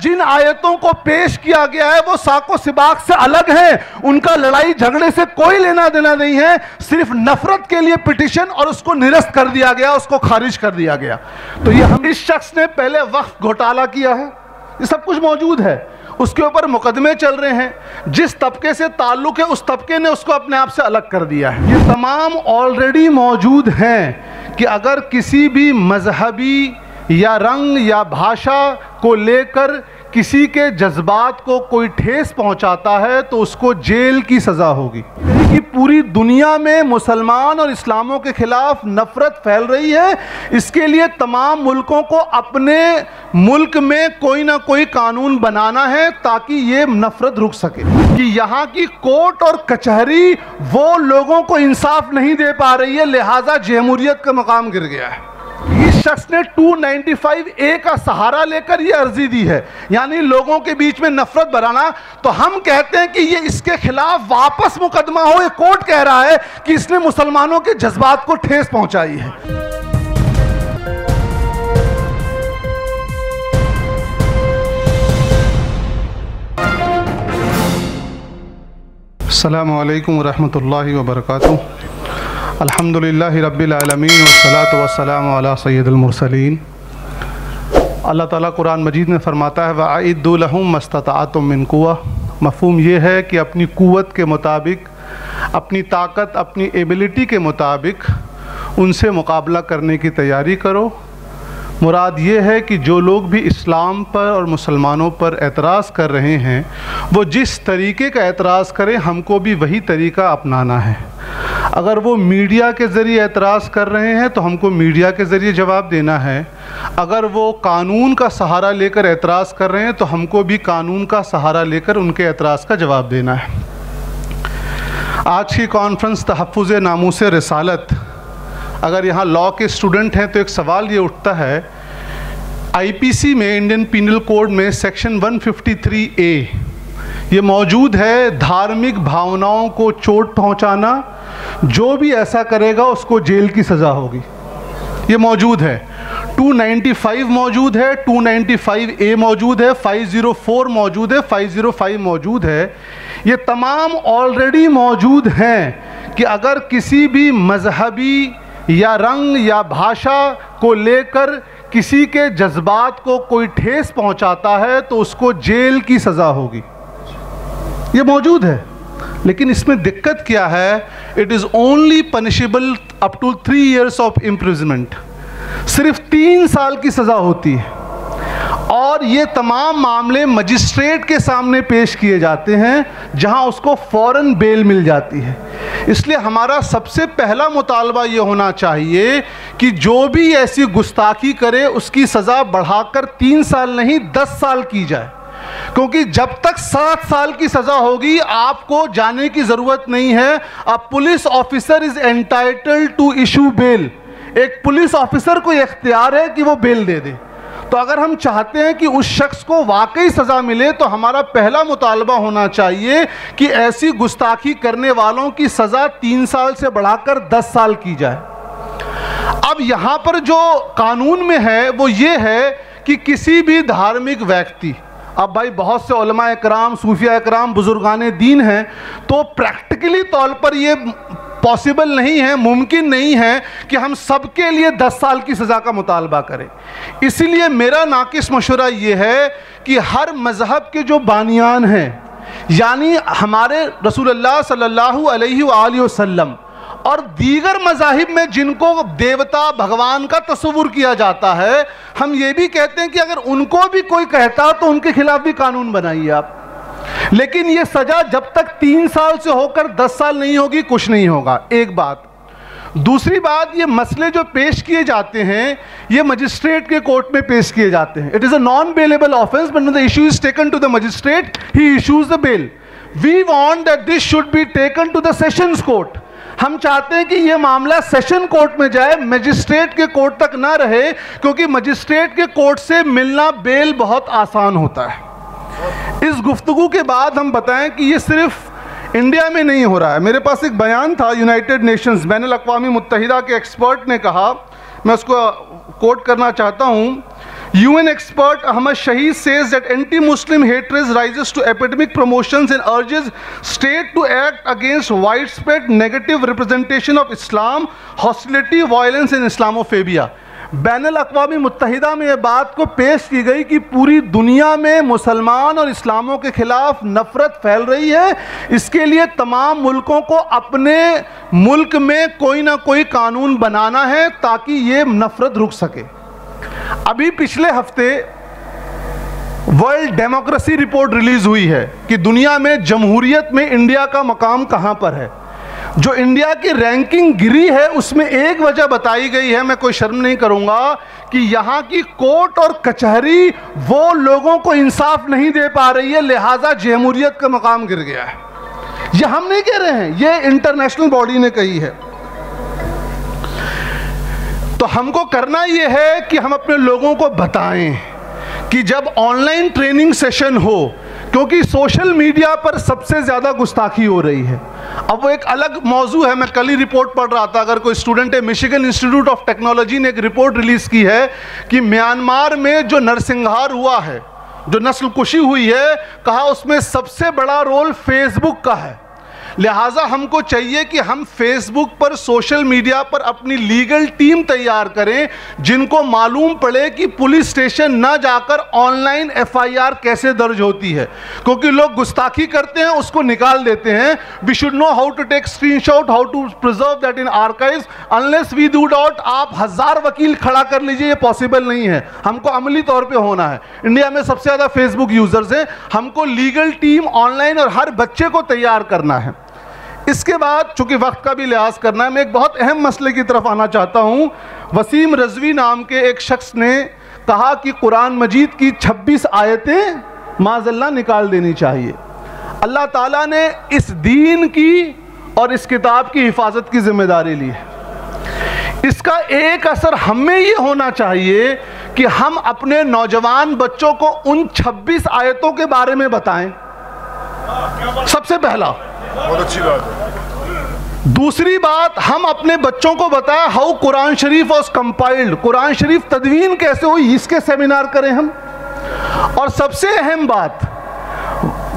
जिन आयतों को पेश किया गया है वो साको सिबाक से अलग है, उनका लड़ाई झगड़े से कोई लेना देना नहीं है, सिर्फ नफरत के लिए पिटीशन और उसको निरस्त कर दिया गया, उसको खारिज कर दिया गया। तो ये हम इस शख्स ने पहले वक्फ घोटाला किया है, ये सब कुछ मौजूद है, उसके ऊपर मुकदमे चल रहे हैं, जिस तबके से ताल्लुक है उस तबके ने उसको अपने आप से अलग कर दिया है। ये तमाम ऑलरेडी मौजूद हैं कि अगर किसी भी मजहबी या रंग या भाषा को लेकर किसी के जज्बात को कोई ठेस पहुंचाता है तो उसको जेल की सज़ा होगी। कि पूरी दुनिया में मुसलमान और इस्लामों के खिलाफ नफरत फैल रही है, इसके लिए तमाम मुल्कों को अपने मुल्क में कोई ना कोई कानून बनाना है ताकि ये नफरत रुक सके। कि यहाँ की कोर्ट और कचहरी वो लोगों को इंसाफ नहीं दे पा रही है, लिहाजा जमहूरियत का मकाम गिर गया है। इस शख्स ने 295A का सहारा लेकर ये अर्जी दी है, यानी लोगों के बीच में नफरत बढ़ाना। तो हम कहते हैं कि ये इसके खिलाफ वापस मुकदमा हो। ये कोर्ट कह रहा है कि इसने मुसलमानों के जज्बात को ठेस पहुंचाई है। अस्सलामु अलैकुम वरहमतुल्लाहि वबरकातुहू। अल्हम्दुलिल्लाहि रब्बिल आलमीन वस्सलातु वस्सलामु अला सय्यिदिल मुरसलीन। अल्लाह ताला कुरान मजीद में फ़रमाता है वअइद्दू लहुम मस्तताअतुम मिन कुव्वा। मफ़हूम ये है कि अपनी क़ुव्वत के मुताबिक, अपनी ताकत, अपनी एबिलिटी के मुताबिक उनसे मुकाबला करने की तैयारी करो। मुराद ये है कि जो लोग भी इस्लाम पर और मुसलमानों पर एतराज़ कर रहे हैं वो जिस तरीके का एतराज़ करें, हमको भी वही तरीका अपनाना है। अगर वो मीडिया के ज़रिए एतराज़ कर रहे हैं तो हमको मीडिया के ज़रिए जवाब देना है। अगर वो कानून का सहारा लेकर एतराज़ कर रहे हैं तो हमको भी कानून का सहारा लेकर उनके एतराज़ का जवाब देना है। आज की कॉन्फ्रेंस तहफ़्फ़ुज़ नामूस रिसालत। अगर यहाँ लॉ के स्टूडेंट हैं तो एक सवाल ये उठता है, आईपीसी में, इंडियन पीनल कोड में सेक्शन 153A ये मौजूद है, धार्मिक भावनाओं को चोट पहुँचाना, जो भी ऐसा करेगा उसको जेल की सज़ा होगी। ये मौजूद है, 295 मौजूद है, 295A मौजूद है, 504 मौजूद है, 505 मौजूद है। ये तमाम ऑलरेडी मौजूद हैं कि अगर किसी भी मजहबी या रंग या भाषा को लेकर किसी के जज्बात को कोई ठेस पहुंचाता है तो उसको जेल की सज़ा होगी। ये मौजूद है, लेकिन इसमें दिक्कत क्या है? It is only punishable up to 3 years of imprisonment. सिर्फ 3 साल की सज़ा होती है और ये तमाम मामले मजिस्ट्रेट के सामने पेश किए जाते हैं जहां उसको फ़ौरन बेल मिल जाती है। इसलिए हमारा सबसे पहला मुतालबा ये होना चाहिए कि जो भी ऐसी गुस्ताखी करे उसकी सज़ा बढ़ाकर 3 साल नहीं 10 साल की जाए, क्योंकि जब तक 7 साल की सज़ा होगी आपको जाने की ज़रूरत नहीं है। A police officer is entitled to issue bail. एक पुलिस ऑफिसर को इख्तियार है कि वो बेल दे दे। तो अगर हम चाहते हैं कि उस शख्स को वाकई सज़ा मिले तो हमारा पहला मुतालबा होना चाहिए कि ऐसी गुस्ताखी करने वालों की सज़ा 3 साल से बढ़ाकर 10 साल की जाए। अब यहाँ पर जो कानून में है वो ये है कि किसी भी धार्मिक व्यक्ति, अब भाई बहुत से उलमा इकराम, सूफिया इकराम, बुजुर्गान दीन हैं, तो प्रैक्टिकली तौर पर ये पॉसिबल नहीं है, मुमकिन नहीं है कि हम सबके लिए 10 साल की सज़ा का मुतालबा करें। इसलिए मेरा नाकिस मशवरा ये है कि हर मज़हब के जो बानियान हैं, यानी हमारे रसूलुल्लाह सल्लल्लाहु अलैहि वसल्लम और दीगर मज़ाहिब में जिनको देवता भगवान का तस्वुर किया जाता है, हम ये भी कहते हैं कि अगर उनको भी कोई कहता तो उनके खिलाफ भी कानून बनाइए आप। लेकिन ये सज़ा जब तक 3 साल से होकर 10 साल नहीं होगी कुछ नहीं होगा। एक बात। दूसरी बात, ये मसले जो पेश किए जाते हैं ये मजिस्ट्रेट के कोर्ट में पेश किए जाते हैं। It is a non bailable offence, but the issue is taken to the magistrate, he issues the bail. We want that this should be taken to the sessions court. हम चाहते हैं कि ये मामला सेशन कोर्ट में जाए, magistrate के court तक ना रहे, क्योंकि मजिस्ट्रेट के कोर्ट से मिलना बेल बहुत आसान होता है। इस गुफ्तगू के बाद हम बताएं कि ये सिर्फ इंडिया में नहीं हो रहा है। मेरे पास एक बयान था यूनाइटेड नेशंस, बैनुल अक़वामी मुत्तहिदा के एक्सपर्ट ने कहा, मैं उसको कोट करना चाहता हूँ UN expert Ahmad Shahid says that anti-Muslim hatred rises to epidemic promotions and urges state to act against widespread negative representation of Islam, hostility, violence and Islamophobia. बैनुल अक़वामी मुत्तहिदा में ये बात को पेश की गई कि पूरी दुनिया में मुसलमान और इस्लामों के ख़िलाफ़ नफ़रत फैल रही है। इसके लिए तमाम मुल्कों को अपने मुल्क में कोई ना कोई कानून बनाना है ताकि ये नफ़रत रुक सके। अभी पिछले हफ्ते वर्ल्ड डेमोक्रेसी रिपोर्ट रिलीज़ हुई है कि दुनिया में जमहूरियत में इंडिया का मकाम कहाँ पर है। जो इंडिया की रैंकिंग गिरी है उसमें एक वजह बताई गई है, मैं कोई शर्म नहीं करूंगा, कि यहाँ की कोर्ट और कचहरी वो लोगों को इंसाफ नहीं दे पा रही है, लिहाजा जमहूरियत का मकाम गिर गया है। ये हम नहीं कह रहे हैं, ये इंटरनेशनल बॉडी ने कही है। तो हमको करना ये है कि हम अपने लोगों को बताएं कि जब ऑनलाइन ट्रेनिंग सेशन हो, क्योंकि सोशल मीडिया पर सबसे ज़्यादा गुस्ताखी हो रही है। अब वो एक अलग मौजू है, मैं कल ही रिपोर्ट पढ़ रहा था, अगर कोई स्टूडेंट है, मिशिगन इंस्टीट्यूट ऑफ टेक्नोलॉजी ने एक रिपोर्ट रिलीज़ की है कि म्यांमार में जो नरसंहार हुआ है, जो नस्लकुशी हुई है, कहा उसमें सबसे बड़ा रोल फेसबुक का है। लिहाजा हमको चाहिए कि हम फेसबुक पर, सोशल मीडिया पर अपनी लीगल टीम तैयार करें जिनको मालूम पड़े कि पुलिस स्टेशन ना जाकर ऑनलाइन एफआईआर कैसे दर्ज होती है, क्योंकि लोग गुस्ताखी करते हैं उसको निकाल देते हैं। We should know how to take screenshot, how to preserve that in archives. Unless we do that, आप 1000 वकील खड़ा कर लीजिए, ये पॉसिबल नहीं है। हमको अमली तौर पर होना है। इंडिया में सबसे ज़्यादा फेसबुक यूजर्स हैं, हमको लीगल टीम ऑनलाइन और हर बच्चे को तैयार करना है। इसके बाद चूंकि वक्त का भी लिहाज करना है, मैं एक बहुत अहम मसले की तरफ आना चाहता हूँ। वसीम रज़वी नाम के एक शख्स ने कहा कि कुरान मजीद की 26 आयतें माज़अल्लाह निकाल देनी चाहिए। अल्लाह ताला ने इस दीन की और इस किताब की हिफाजत की जिम्मेदारी ली है। इसका एक असर हमें ये होना चाहिए कि हम अपने नौजवान बच्चों को उन 26 आयतों के बारे में बताएं। सबसे पहला, बहुत अच्छी बात है। दूसरी बात, हम अपने बच्चों को बताएं how Quran Sharif was compiled, Quran Sharif तदवीन कैसे हुई, इसके सेमिनार करें हम। और सबसे अहम बात,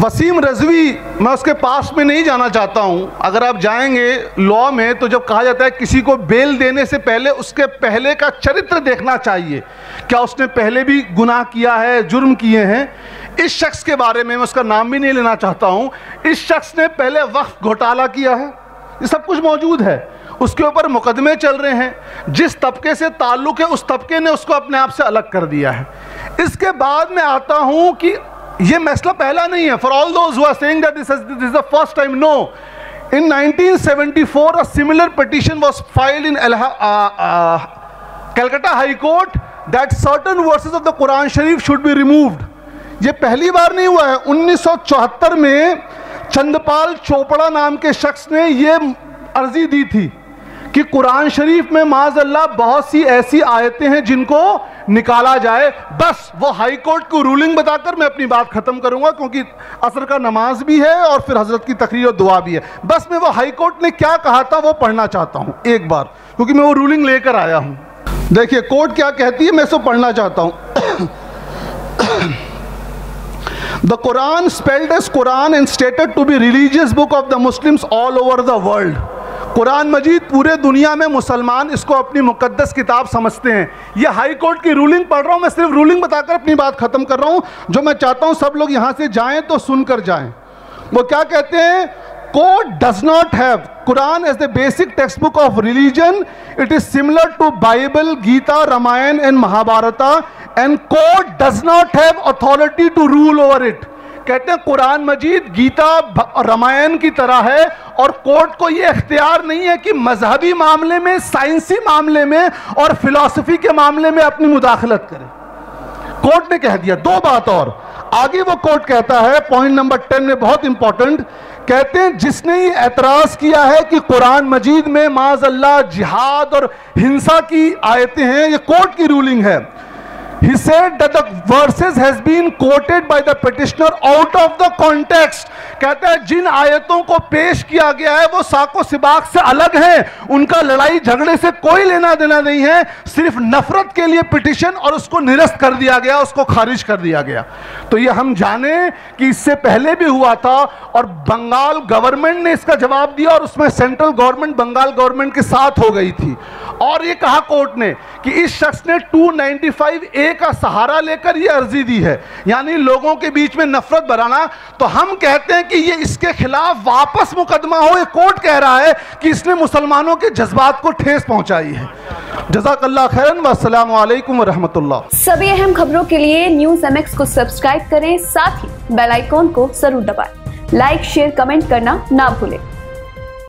वसीम रज़वी, मैं उसके पास में नहीं जाना चाहता हूं। अगर आप जाएंगे लॉ में तो जब कहा जाता है किसी को बेल देने से पहले उसके पहले का चरित्र देखना चाहिए, क्या उसने पहले भी गुनाह किया है, जुर्म किए हैं। इस शख्स के बारे में, मैं उसका नाम भी नहीं लेना चाहता हूं, इस शख्स ने पहले वक्फ घोटाला किया है, ये सब कुछ मौजूद है, उसके ऊपर मुकदमे चल रहे हैं। जिस तबके से ताल्लुक़ है उस तबके ने उसको अपने आप से अलग कर दिया है। इसके बाद मैं आता हूं कि ये मसला पहला नहीं है। For all those who are saying that this is the first time, no. In 1974 a similar petition was filed in Calcutta High Court that certain verses of the Quran Sharif should be removed. ये पहली बार नहीं हुआ है। 1974 में चंदपाल चोपड़ा नाम के शख्स ने ये अर्जी दी थी कि कुरान शरीफ में माज़अल्लाह बहुत सी ऐसी आयतें हैं जिनको निकाला जाए। बस वो हाई कोर्ट को रूलिंग बताकर मैं अपनी बात खत्म करूंगा, क्योंकि असर का नमाज भी है और फिर हजरत की तकरीर और दुआ भी है। बस मैं वो हाई कोर्ट ने क्या कहा था वो पढ़ना चाहता हूं एक बार, क्योंकि मैं वो रूलिंग लेकर आया हूं। देखिए कोर्ट क्या कहती है, मैं इसको पढ़ना चाहता हूं। The Quran, spelled as Quran and stated to be religious book of the Muslims all over the world. Quran मजीद पूरे दुनिया में मुसलमान इसको अपनी मुकद्दस किताब समझते हैं। ये हाई कोर्ट की रूलिंग पढ़ रहा हूँ, मैं सिर्फ रूलिंग बताकर अपनी बात ख़त्म कर रहा हूँ। जो मैं चाहता हूँ सब लोग यहाँ से जाएं तो सुनकर जाएं। वो क्या कहते हैं, court does not have Quran as the basic text book of religion, it is similar to Bible, Gita, Ramayan and Mahabharata, and court does not have authority to rule over it. कहते हैं कुरान मजीद गीता और रामायण की तरह है और कोर्ट को यह इख्तियार नहीं है कि मजहबी मामले में, साइंसी मामले में और फिलॉसफी के मामले में अपनी मुदाखलत करे। कोर्ट ने कह दिया। दो बात और आगे वो कोर्ट कहता है, पॉइंट नंबर 10 में बहुत इंपॉर्टेंट, कहते हैं जिसने ये एतराज किया है कि कुरान मजीद में माज़अल्लाह जिहाद और हिंसा की आयतें हैं, ये कोर्ट की रूलिंग है, He said that the verses has been quoted by the petitioner out of the context. कहता है जिन आयतों को पेश किया गया है वो साको सिबाक से अलग हैं, उनका लड़ाई झगड़े से कोई लेना देना नहीं है, सिर्फ नफरत के लिए पिटिशन और उसको निरस्त कर दिया गया, उसको खारिज कर दिया गया। तो ये हम जाने कि इससे पहले भी हुआ था और बंगाल गवर्नमेंट ने इसका जवाब दिया और उसमें सेंट्रल गवर्नमेंट बंगाल गवर्नमेंट के साथ हो गई थी। और ये कहा कोर्ट ने कि इस शख्स ने 295A का सहारा लेकर ये अर्जी दी है, यानी लोगों के बीच में नफरत बढ़ाना। तो हम कहते हैं कि ये इसके खिलाफ वापस मुकदमा हो। ये कोर्ट कह रहा है कि इसने मुसलमानों के जज्बात को ठेस पहुंचाई है। जज़ाकल्लाह खैरन व अस्सलामु अलैकुम व रहमतुल्लाह। सभी अहम खबरों के लिए न्यूज़ MX को सब्सक्राइब करें, साथ ही बेल आइकॉन को जरूर दबाएं। लाइक शेयर कमेंट करना ना भूलें।